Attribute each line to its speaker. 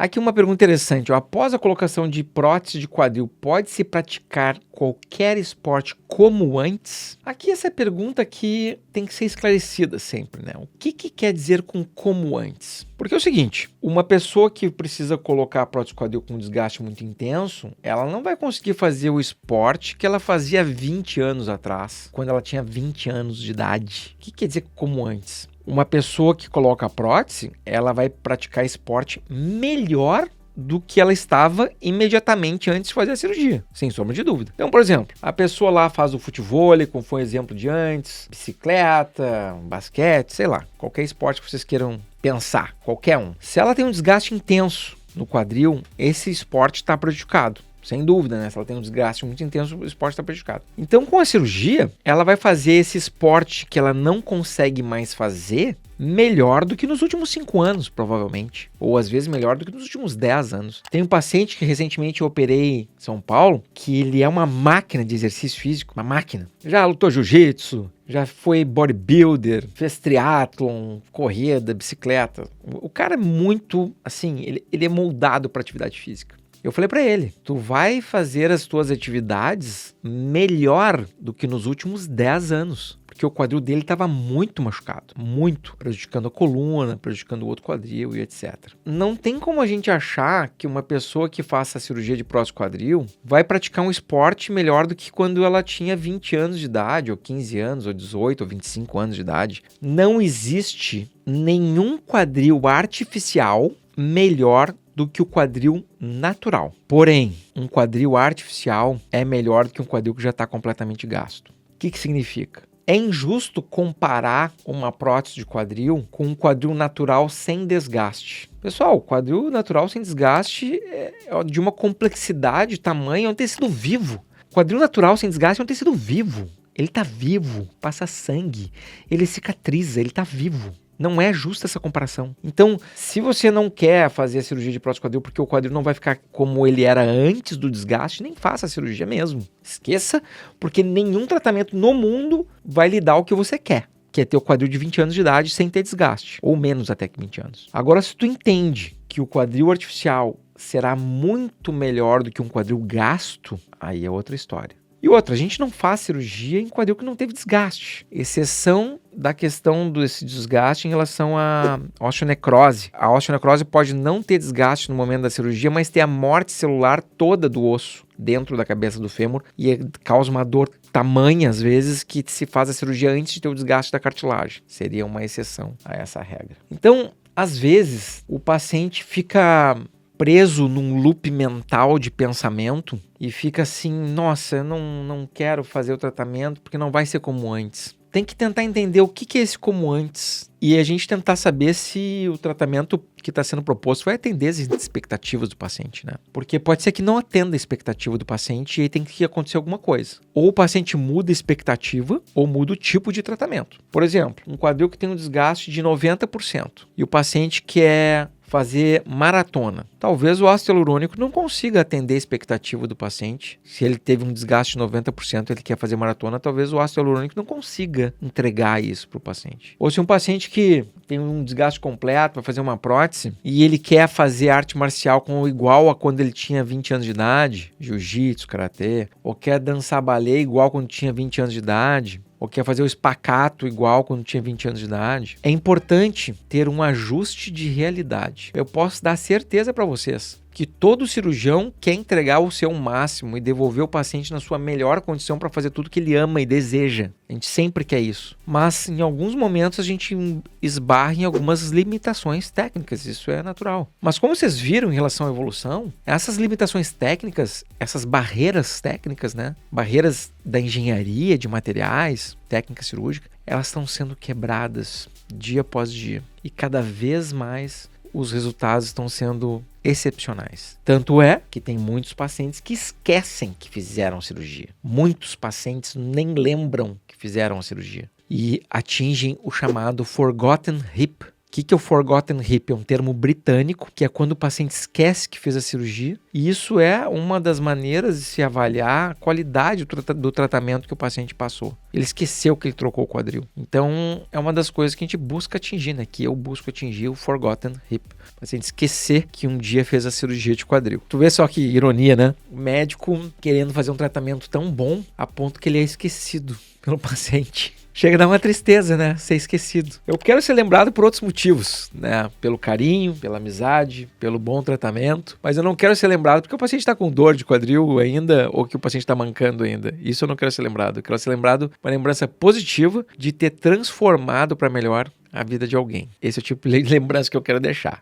Speaker 1: Aqui uma pergunta interessante. Ó. Após a colocação de prótese de quadril, pode-se praticar qualquer esporte como antes? Aqui essa pergunta aqui tem que ser esclarecida sempre, né? O que quer dizer com como antes? Porque é o seguinte, uma pessoa que precisa colocar a prótese de quadril com um desgaste muito intenso, ela não vai conseguir fazer o esporte que ela fazia 20 anos atrás, quando ela tinha 20 anos de idade. O que quer dizer como antes? Uma pessoa que coloca a prótese, ela vai praticar esporte melhor do que ela estava imediatamente antes de fazer a cirurgia, sem sombra de dúvida. Então, por exemplo, a pessoa lá faz o futevôlei, como foi o exemplo de antes, bicicleta, basquete, sei lá, qualquer esporte que vocês queiram pensar, qualquer um. Se ela tem um desgaste intenso no quadril, esse esporte está prejudicado. Sem dúvida, né? Se ela tem um desgaste muito intenso, o esporte está prejudicado. Então, com a cirurgia, ela vai fazer esse esporte que ela não consegue mais fazer melhor do que nos últimos 5 anos, provavelmente. Ou, às vezes, melhor do que nos últimos 10 anos. Tem um paciente que recentemente eu operei em São Paulo, que ele é uma máquina de exercício físico, uma máquina. Já lutou jiu-jitsu, já foi bodybuilder, fez triatlon, corrida, bicicleta. O cara é muito, assim, ele é moldado para atividade física. Eu falei pra ele, tu vai fazer as tuas atividades melhor do que nos últimos 10 anos. Porque o quadril dele estava muito machucado, muito, prejudicando a coluna, prejudicando o outro quadril e etc. Não tem como a gente achar que uma pessoa que faça a cirurgia de prótese quadril vai praticar um esporte melhor do que quando ela tinha 20 anos de idade, ou 15 anos, ou 18, ou 25 anos de idade. Não existe nenhum quadril artificial melhor do que o quadril natural. Porém, um quadril artificial é melhor do que um quadril que já está completamente gasto. O que significa? É injusto comparar uma prótese de quadril com um quadril natural sem desgaste. Pessoal, o quadril natural sem desgaste é de uma complexidade, tamanho, é um tecido vivo. O quadril natural sem desgaste é um tecido vivo. Ele está vivo, passa sangue, ele cicatriza, ele está vivo. Não é justa essa comparação. Então, se você não quer fazer a cirurgia de prótese quadril porque o quadril não vai ficar como ele era antes do desgaste, nem faça a cirurgia mesmo. Esqueça, porque nenhum tratamento no mundo vai lhe dar o que você quer, que é ter o quadril de 20 anos de idade sem ter desgaste, ou menos até que 20 anos. Agora, se tu entende que o quadril artificial será muito melhor do que um quadril gasto, aí é outra história. E outra, a gente não faz cirurgia em quadril que não teve desgaste. Exceção da questão desse desgaste em relação à osteonecrose. A osteonecrose pode não ter desgaste no momento da cirurgia, mas ter a morte celular toda do osso dentro da cabeça do fêmur e causa uma dor tamanha, às vezes, que se faz a cirurgia antes de ter o desgaste da cartilagem. Seria uma exceção a essa regra. Então, às vezes, o paciente fica preso num loop mental de pensamento e fica assim, nossa, eu não quero fazer o tratamento porque não vai ser como antes. Tem que tentar entender o que é esse como antes e a gente tentar saber se o tratamento que está sendo proposto vai atender as expectativas do paciente, né? Porque pode ser que não atenda a expectativa do paciente e aí tem que acontecer alguma coisa. Ou o paciente muda a expectativa ou muda o tipo de tratamento. Por exemplo, um quadril que tem um desgaste de 90% e o paciente quer fazer maratona. Talvez o ácido hialurônico não consiga atender a expectativa do paciente. Se ele teve um desgaste de 90% e ele quer fazer maratona, talvez o ácido hialurônico não consiga entregar isso para o paciente. Ou se um paciente que tem um desgaste completo para fazer uma prótese e ele quer fazer arte marcial igual a quando ele tinha 20 anos de idade, jiu-jitsu, karatê, ou quer dançar balé igual quando tinha 20 anos de idade, ou quer fazer o espacato igual quando tinha 20 anos de idade, é importante ter um ajuste de realidade. Eu posso dar certeza para vocês que todo cirurgião quer entregar o seu máximo e devolver o paciente na sua melhor condição para fazer tudo que ele ama e deseja. A gente sempre quer isso. Mas em alguns momentos a gente esbarra em algumas limitações técnicas, isso é natural. Mas como vocês viram em relação à evolução, essas limitações técnicas, essas barreiras técnicas, né? Barreiras da engenharia, de materiais, técnica cirúrgica, elas estão sendo quebradas dia após dia. E cada vez mais os resultados estão sendo excepcionais. Tanto é que tem muitos pacientes que esquecem que fizeram cirurgia. Muitos pacientes nem lembram que fizeram a cirurgia. E atingem o chamado forgotten hip, que é o forgotten hip? É um termo britânico, que é quando o paciente esquece que fez a cirurgia, e isso é uma das maneiras de se avaliar a qualidade do tratamento que o paciente passou. Ele esqueceu que ele trocou o quadril. Então, é uma das coisas que a gente busca atingir, né? Que eu busco atingir o forgotten hip. O paciente esquecer que um dia fez a cirurgia de quadril. Tu vê só que ironia, né? O médico querendo fazer um tratamento tão bom a ponto que ele é esquecido pelo paciente. Chega a dar uma tristeza, né? Ser esquecido. Eu quero ser lembrado por outros motivos, né? Pelo carinho, pela amizade, pelo bom tratamento. Mas eu não quero ser lembrado porque o paciente está com dor de quadril ainda ou que o paciente está mancando ainda. Isso eu não quero ser lembrado. Eu quero ser lembrado uma lembrança positiva de ter transformado para melhor a vida de alguém. Esse é o tipo de lembrança que eu quero deixar.